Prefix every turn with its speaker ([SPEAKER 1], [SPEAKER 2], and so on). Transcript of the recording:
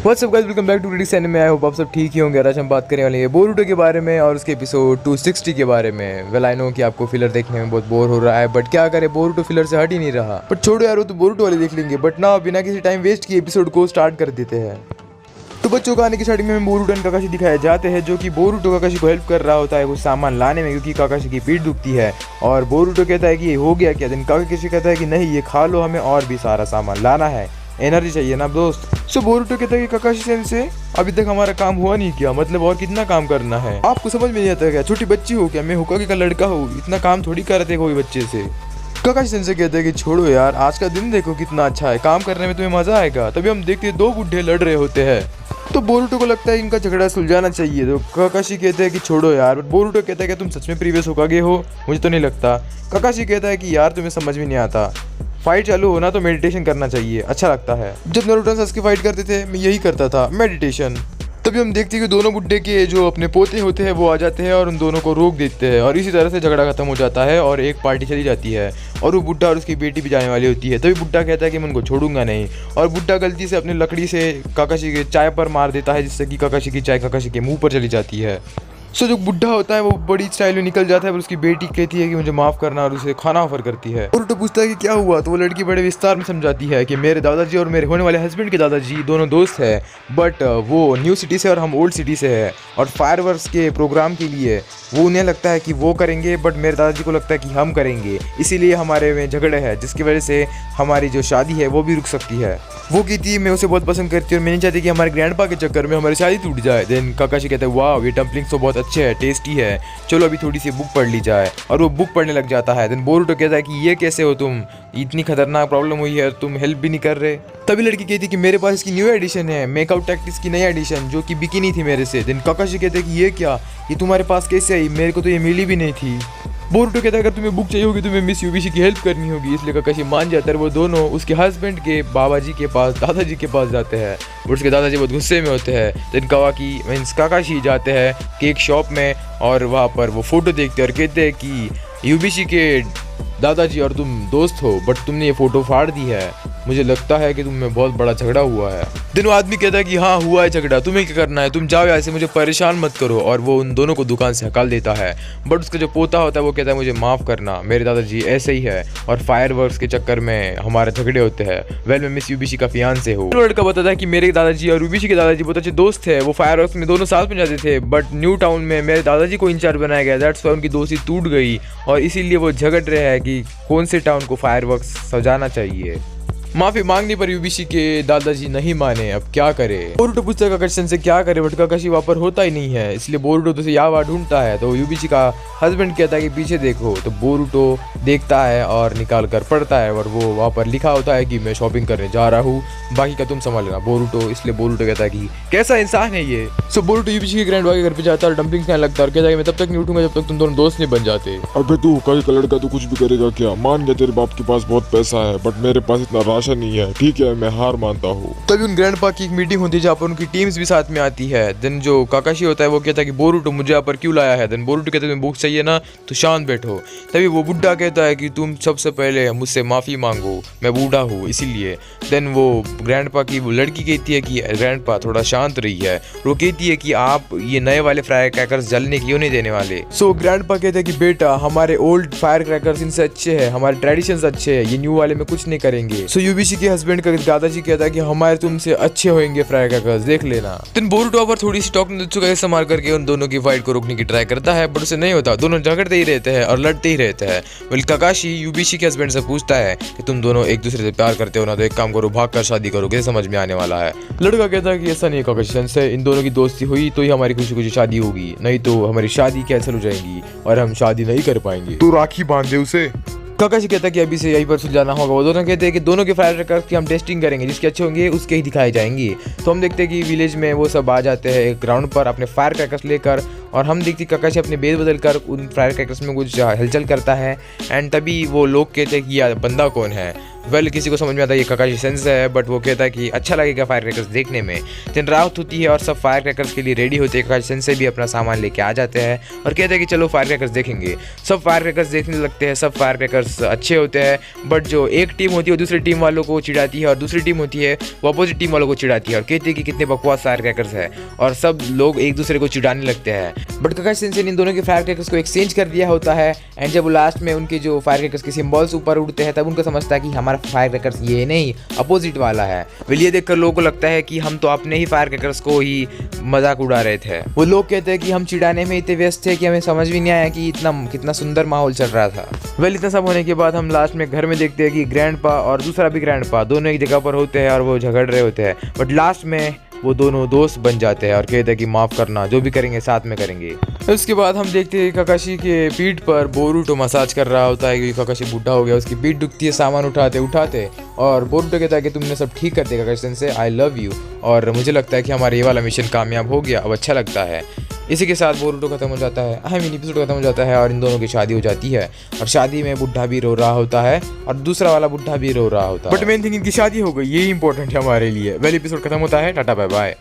[SPEAKER 1] What's up guys, welcome back to critics anime. I hope आप सब ठीक ही होंगे। आज हम बात करने वाले हैं बोरुटो के बारे में और उसके एपिसोड 260 के बारे में। वेल आई नो कि आपको फिलर देखने में बहुत बोर हो रहा है, बट क्या करें, बोरुटो फिलर से हट ही नहीं रहा। बट छोड़ो यार, वो तो बोरुटो वाले देख लेंगे। बट ना, बिना किसी टाइम वेस्ट किए एपिसोड को स्टार्ट कर देते हैं। तो बच्चों का आने की स्टार्टिंग में बोरुटो और काकाशी दिखाए जाते हैं, जो कि बोरुटो काकाशी को हेल्प कर रहा होता है कुछ सामान लाने में, क्योंकि काकाशी की पीठ दुखती है। और बोरुटो कहता है कि ये हो गया क्या। दिन काकाशी कहता है कि नहीं, ये खा लो, हमें और भी सारा सामान लाना है, एनर्जी चाहिए ना दोस्त। सो बोरुटो कहता है कि काकाशी सेंसे अभी तक हमारा काम हुआ नहीं क्या, मतलब और कितना काम करना है। आपको समझ में नहीं आता क्या, छोटी बच्ची हो क्या, मैं होकागे का लड़का हूँ, इतना काम थोड़ी करते कोई बच्चे से। काकाशी सेंसे कहते हैं कि छोड़ो यार, आज का दिन देखो कितना अच्छा है, काम करने में तुम्हें मजा आएगा। तभी हम देखते हैं दो बुढ़े लड़ रहे होते हैं। तो बोरुटो को लगता है इनका झगड़ा सुलझाना चाहिए। तो काकाशी कहते हैं कि छोड़ो यार। बट बोरुटो कहता है कि तुम सच में प्रीवियस होकागे हो, मुझे तो नहीं लगता। काकाशी कहता है कि यार तुम्हें समझ में नहीं आता, फाइट चालू होना तो मेडिटेशन करना चाहिए, अच्छा लगता है। जब नारुतो और सासुके फाइट करते थे, मैं यही करता था, मेडिटेशन। तभी हम देखते हैं कि दोनों बुड्ढे के जो अपने पोते होते हैं वो आ जाते हैं और उन दोनों को रोक देते हैं, और इसी तरह से झगड़ा खत्म हो जाता है और एक पार्टी चली जाती है। और वो बुड्ढा और उसकी बेटी भी जाने वाली होती है। तभी बुड्ढा कहता है कि मैं उनको छोड़ूंगा नहीं, और बुड्ढा गलती से अपनी लकड़ी से काकाशी के चाय पर मार देता है, जिससे कि काकाशी की चाय काकाशी के मुंह पर चली जाती है। सो जो बुढ़ा होता है वो बड़ी स्टाइल में निकल जाता है, पर उसकी बेटी कहती है कि मुझे माफ़ करना, और उसे खाना ऑफर करती है। बोरुटो पूछता है कि क्या हुआ, तो वो लड़की बड़े विस्तार में समझाती है कि मेरे दादाजी और मेरे होने वाले हस्बैंड के दादाजी दोनों दोस्त हैं, बट वो न्यू सिटी से और हम ओल्ड सिटी से है, और फायरवर्क्स के प्रोग्राम के लिए वो उन्हें लगता है कि वो करेंगे, बट मेरे दादाजी को लगता है कि हम करेंगे, इसीलिए हमारे में झगड़े हैं, जिसकी वजह से हमारी जो शादी है वो भी रुक सकती है। वो कहती है मैं उसे बहुत पसंद करती हूँ और मैं नहीं चाहती कि हमारे ग्रैंडपा के चक्कर में हमारी शादी टूट जाए। देन काकाशी कहते हैं वाह, ये डम्पलिंग्स तो बहुत अच्छे हैं, टेस्टी है, चलो अभी थोड़ी सी बुक पढ़ ली जाए। और वो बुक पढ़ने लग जाता है। देन बोरुटो कहता है कि ये कैसे हो तुम, इतनी खतरनाक प्रॉब्लम हुई है, तुम हेल्प भी नहीं कर रहे। तभी लड़की कहती है कि मेरे पास इसकी न्यू एडिशन है, मेकआउट टैक्टिक्स की नई एडिशन, जो कि बिकी नहीं थी मेरे से। देन काकाशी कहते हैं कि ये क्या, ये तुम्हारे पास कैसे आई, मेरे को तो ये मिली भी नहीं थी। बोरुटो कहता है अगर तुम्हें बुक चाहिए होगी तुम्हें मिस यूबिशी की हेल्प करनी होगी, इसलिए काकाशी मान जाता है। वो दोनों उसके हस्बैंड के बाबा जी के पास, दादाजी के पास जाते हैं, और उसके दादाजी बहुत गुस्से में होते हैं। देन काकाशी जाते हैं केक शॉप में, और वहाँ पर वो फोटो देखते हैं और कहते हैं कि यूबिशी के दादाजी और तुम दोस्त हो, बट तुमने ये फोटो फाड़ दी है, मुझे लगता है कि तुम में बहुत बड़ा झगड़ा हुआ है। दिन वो आदमी कहता है कि हाँ हुआ है झगड़ा, तुम्हें क्या करना है, तुम जाओ यहाँ से, मुझे परेशान मत करो। और वो उन दोनों को दुकान से हकाल देता है। बट उसका जो पोता होता है वो कहता है मुझे माफ़ करना, मेरे दादाजी ऐसे ही है, और फायरवर्क्स के चक्कर में हमारे झगड़े होते हैं। वेल मैं मिस यूबिशी का फियांसे हूँ। लड़का बताता है कि मेरे दादाजी और यूबिशी के दादाजी बहुत अच्छे दोस्त थे, वो फायरवर्क्स में दोनों साथ में जाते थे, बट न्यू टाउन में मेरे दादाजी को इंचार्ज बनाया गया, दैट्स वाई उनकी दोस्ती टूट गई, और इसीलिए वो झगड़ रहे हैं कि कौन से टाउन को फायरवर्क्स सजाना चाहिए। माफी मांगने पर यूबिशी के दादाजी नहीं माने, अब क्या करे। बोरुटो पूछता है काकाशी से क्या करे, बट काकाशी वहाँ पर होता ही नहीं है, इसलिए बोरुटो तो यहाँ वहाँ ढूंढता है। तो यूबिशी का हस्बैंड कहता है कि पीछे देखो। तो बोरुटो देखता है और निकाल कर पढ़ता है, और वो वहाँ पर लिखा होता है कि मैं शॉपिंग करने जा रहा हूँ, बाकी का तुम संभालना बोरुटो। इसलिए बोरुटो कहता है कि कैसा इंसान है ये। सो बोरुटो यूबिशी के ग्रैंडपा के घर पे जाता है और डम्पलिंग्स खाने लगता है, और कहता है कि मैं तब तक नहीं उठूंगा जब तक तुम दोनों दोस्त नहीं बन जाते।
[SPEAKER 2] अबे तू कल का लड़का तो कुछ भी करेगा क्या, मान गया तेरे बाप के पास बहुत पैसा है, बट मेरे पास इतना राशन नहीं है, ठीक है मैं हार मानता हूँ।
[SPEAKER 1] तभी उन ग्रैंडपा की एक मीटिंग होती है जहाँ पर उनकी टीम्स भी साथ में आती है। देन जो काकाशी होता है वो कहता है कि बोरुटो मुझे यहाँ पर क्यों लाया है। देन बोरुटो कहता है तुम्हें बुक चाहिए ना, तो शांत बैठो। तभी वो बुढ़ा कहता है कि तुम सबसे पहले मुझसे माफ़ी मांगो, मैं बूढ़ा हूँ इसीलिए। देन वो ग्रैंडपा की वो लड़की कहती है कि ग्रैंडपा थोड़ा शांत रही है, वो कहती है कि आप ये नए वाले फायर क्रैकर्स जलने क्यों नहीं देने वाले। सो ग्रैंडपा कहते हैं कि बेटा हमारे ओल्ड फायर क्रैकर्स इनसे अच्छे हैं, हमारे ट्रेडिशंस अच्छे हैं, ये न्यू वाले में कुछ नहीं करेंगे। सो यूबिशी के हस्बैंड का दादाजी कहता है कि हमारे तुमसे अच्छे होंगे फायर क्रैकर्स, देख लेना। देन बोरुटो पर थोड़ी सी टॉक का इस्तेमाल करके उन दोनों की फाइट को रोकने की ट्राई करता है, बट उसे नहीं होता, दोनों झगड़ते ही रहते हैं और लड़ते ही रहते हैं। वेल काकाशी यूबिशी के हस्बैंड से पूछता है कि तुम दोनों एक दूसरे से प्यार करते हो ना, तो एक काम करो भाग कर शादी करो, कैसे समझ में आने वाला है। लड़का कहता है कि ऐसा नहीं है काकाशी से, इन दोनों की दोस्ती हुई तो ही हमारी खुशी खुशी शादी होगी, नहीं तो हमारी शादी कैंसिल हो जाएगी और हम शादी नहीं कर पाएंगे।
[SPEAKER 2] तू राखी बांध दे उसे।
[SPEAKER 1] काकाशी कहता है कि अभी से यहीं पर सुलझाना होगा। वो दोनों कहते हैं कि दोनों के फायर क्रैकर्स की हम टेस्टिंग करेंगे, जिसके अच्छे होंगे उसके ही दिखाए जाएंगे। तो हम देखते हैं कि विलेज में वो सब आ जाते हैं एक ग्राउंड पर अपने फायर क्रैकर्स लेकर, और हम देखते काकाशी अपने बेस बदल कर उन फायर क्रैकर्स में कुछ हलचल करता है। एंड तभी वो लोग कहते हैं कि यह बंदा कौन है। वेल किसी को समझ में आता है ये काकाशी सेंस है, बट वो कहता है कि अच्छा लगेगा फायर क्रैकर्स देखने में। दिन रात होती है और सब फायर क्रैकर्स के लिए रेडी होते हैं। काकाशी सेंस भी अपना सामान लेके आ जाते हैं और कहते हैं कि चलो फायर क्रैकर्स देखेंगे। सब फायर क्रैकर्स देखने लगते हैं। सब फायर क्रैकर्स अच्छे होते हैं, बट जो एक टीम होती है वो दूसरी टीम वालों को चिढ़ाती है और दूसरी टीम होती है वो अपोजिट टीम वालों को चिढ़ाती है और कहती है कि कितने बकवास फायर क्रैकर्स है, और सब लोग एक दूसरे को चिढ़ाने लगते हैं। बट काकाशी सेंस ने इन दोनों के फायर क्रैकर्स को एक्सचेंज कर दिया होता है, एंड जब वो लास्ट में उनके जो फायर क्रैकर्स के सिंबल्स ऊपर उड़ते हैं तब उनको समझता है कि हमारा फायर क्रैकर्स ये नहीं अपोजिट वाला है। वेल ये देखकर लोगों को लगता है कि हम तो अपने ही फायर क्रैकर्स को ही मजाक उड़ा रहे थे। वो लोग कहते हैं कि हम चिढ़ाने में इतने व्यस्त थे कि हमें समझ भी नहीं आया कि इतना कितना सुंदर माहौल चल रहा था। वेल इतना सब होने के बाद हम लास्ट में घर में देखते हैं कि ग्रैंडपा और दूसरा भी ग्रैंडपा दोनों एक जगह पर होते हैं और वो झगड़ रहे होते हैं, बट लास्ट में वो दोनों दोस्त बन जाते हैं और कहते हैं कि माफ़ करना, जो भी करेंगे साथ में करेंगे। उसके बाद हम देखते हैं काकाशी के पीठ पर बोरुटो मसाज कर रहा होता है क्योंकि काकाशी बूढ़ा हो गया। उसकी पीठ दुखती है सामान उठाते उठाते, और बोरुटो कहता है कि तुमने सब ठीक कर दिया Kakashi sensei, I love you, और मुझे लगता है कि हमारा ये वाला मिशन कामयाब हो गया, अब अच्छा लगता है। इसी के साथ बोरुटो खत्म हो जाता है, एपिसोड खत्म हो जाता है और इन दोनों की शादी हो जाती है। और शादी में बुढ़ा भी रो रहा होता है और दूसरा वाला बुढ़ा भी रो रहा होता है, बट मेन थिंग इनकी शादी हो गई, यही इंपॉर्टेंट है हमारे लिए। वेल एपिसोड खत्म होता है, टाटा बाय बाय।